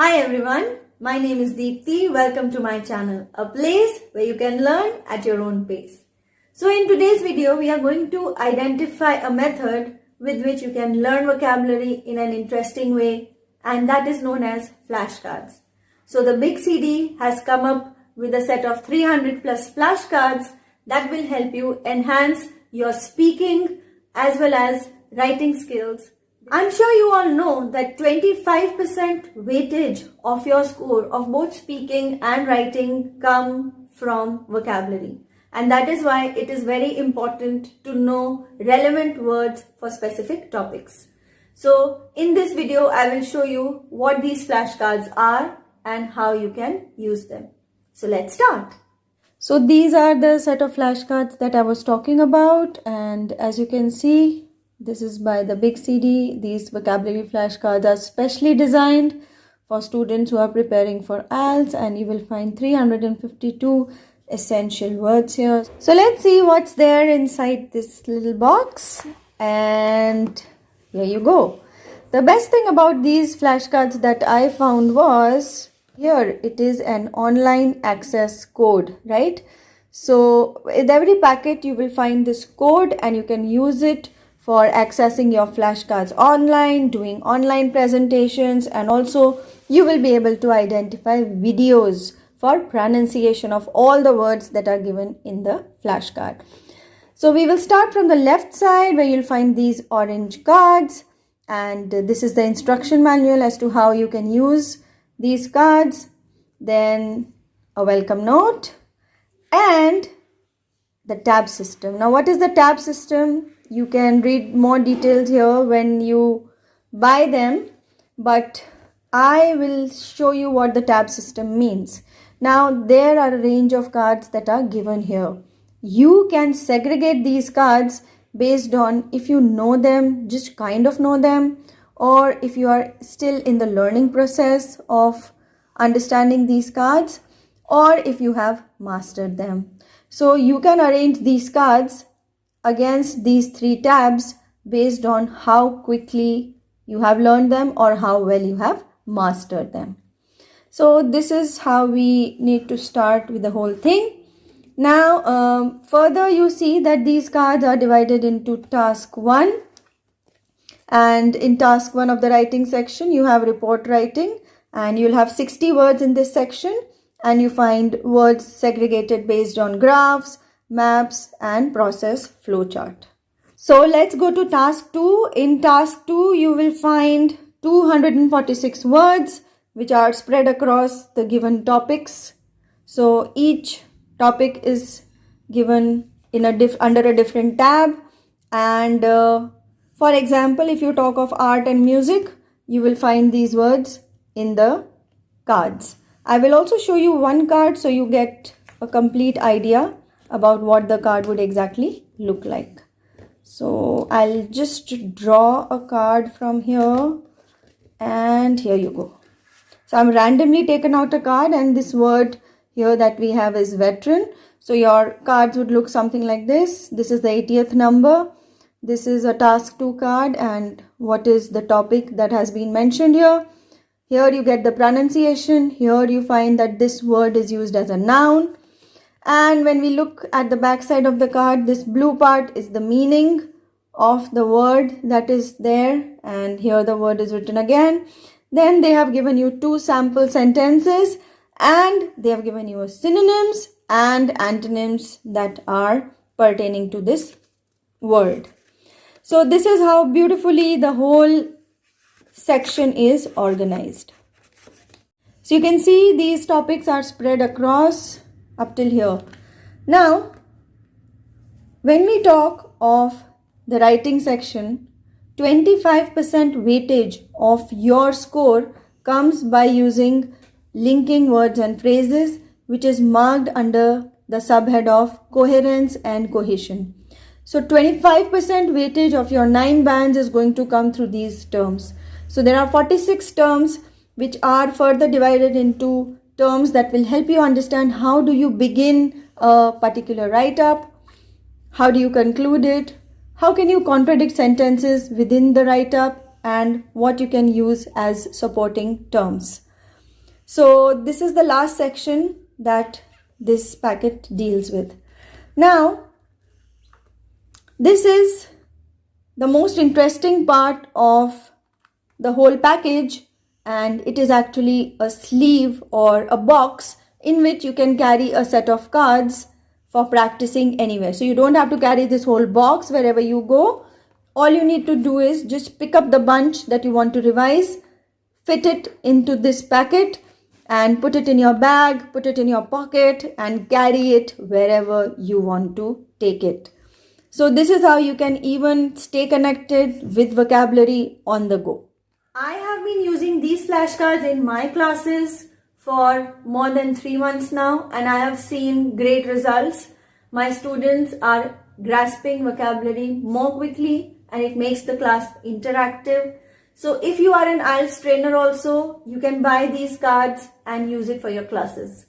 Hi everyone, my name is Deepthi. Welcome to my channel, a place where you can learn at your own pace. So in today's video, we are going to identify a method with which you can learn vocabulary in an interesting way, and that is known as flashcards. So the Big CD has come up with a set of 300 plus flashcards that will help you enhance your speaking as well as writing skills. I'm sure you all know that 25% weightage of your score of both speaking and writing come from vocabulary. And that is why it is very important to know relevant words for specific topics. So in this video, I will show you what these flashcards are and how you can use them. So let's start. So these are the set of flashcards that I was talking about, and as you can see, this is by the Big CD. These vocabulary flashcards are specially designed for students who are preparing for IELTS, and you will find 352 essential words here. So let's see what's there inside this little box, and here you go. The best thing about these flashcards that I found was here it is an online access code, right? So with every packet you will find this code and you can use it for accessing your flashcards online, doing online presentations, and also you will be able to identify videos for pronunciation of all the words that are given in the flashcard. So we will start from the left side where you'll find these orange cards, and this is the instruction manual as to how you can use these cards, then a welcome note and the tab system. Now what is the tab system? You can read more details here when you buy them, but I will show you what the tab system means. Now there are a range of cards that are given here. You can segregate these cards based on if you know them, just kind of know them, or if you are still in the learning process of understanding these cards, or if you have mastered them. So you can arrange these cards against these three tabs based on how quickly you have learned them or how well you have mastered them. So this is how we need to start with the whole thing. Now further you see that these cards are divided into task 1, and in task 1 of the writing section you have report writing, and you'll have 60 words in this section, and you find words segregated based on graphs, maps and process flowchart. So let's go to task 2. In task 2 you will find 246 words which are spread across the given topics. So each topic is given in under a different tab, and for example, if you talk of art and music, you will find these words in the cards. I will also show you one card so you get a complete idea about what the card would exactly look like. So I'll just draw a card from here, and here you go. So I'm randomly taken out a card, and this word here that we have is veteran. So your cards would look something like this. This is the 80th number. This is a task 2 card, and what is the topic that has been mentioned here. Here you get the pronunciation. Here you find that this word is used as a noun. And when we look at the back side of the card, this blue part is the meaning of the word that is there, and here the word is written again. Then they have given you 2 sample sentences, and they have given you synonyms and antonyms that are pertaining to this word. So this is how beautifully the whole section is organized. So you can see these topics are spread across up till here. Now when we talk of the writing section, 25% weightage of your score comes by using linking words and phrases, which is marked under the subhead of coherence and cohesion. So 25% weightage of your 9 bands is going to come through these terms. So there are 46 terms which are further divided into terms that will help you understand how do you begin a particular write-up, how do you conclude it, how can you contradict sentences within the write-up, and what you can use as supporting terms. So this is the last section that this packet deals with. Now, this is the most interesting part of the whole package, and it is actually a sleeve or a box in which you can carry a set of cards for practicing anywhere. So you don't have to carry this whole box wherever you go. All you need to do is just pick up the bunch that you want to revise, fit it into this packet and put it in your bag, put it in your pocket and carry it wherever you want to take it. So this is how you can even stay connected with vocabulary on the go. I have been using these flashcards in my classes for more than 3 months now, and I have seen great results. My students are grasping vocabulary more quickly and it makes the class interactive. So if you are an IELTS trainer also, you can buy these cards and use it for your classes.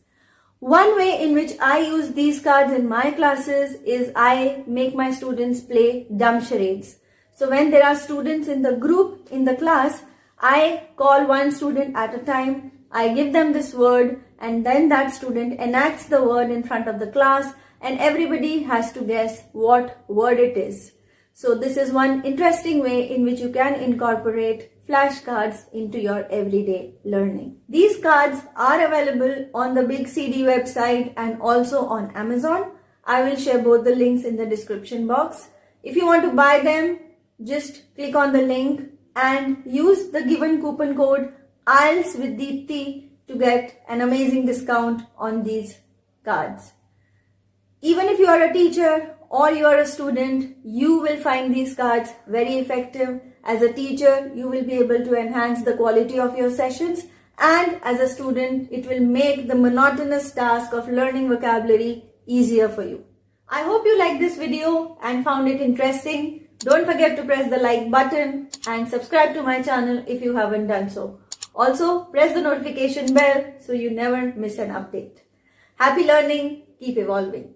One way in which I use these cards in my classes is I make my students play dumb charades. So when there are students in the group, in the class, I call one student at a time, I give them this word and then that student enacts the word in front of the class and everybody has to guess what word it is. So this is one interesting way in which you can incorporate flashcards into your everyday learning. These cards are available on the Big CD website and also on Amazon. I will share both the links in the description box. If you want to buy them, just click on the link and use the given coupon code IELTS with Deepti to get an amazing discount on these cards. Even if you are a teacher or you are a student, you will find these cards very effective. As a teacher, you will be able to enhance the quality of your sessions, and as a student, it will make the monotonous task of learning vocabulary easier for you. I hope you liked this video and found it interesting. Don't forget to press the like button and subscribe to my channel if you haven't done so. Also, press the notification bell so you never miss an update. Happy learning, keep evolving.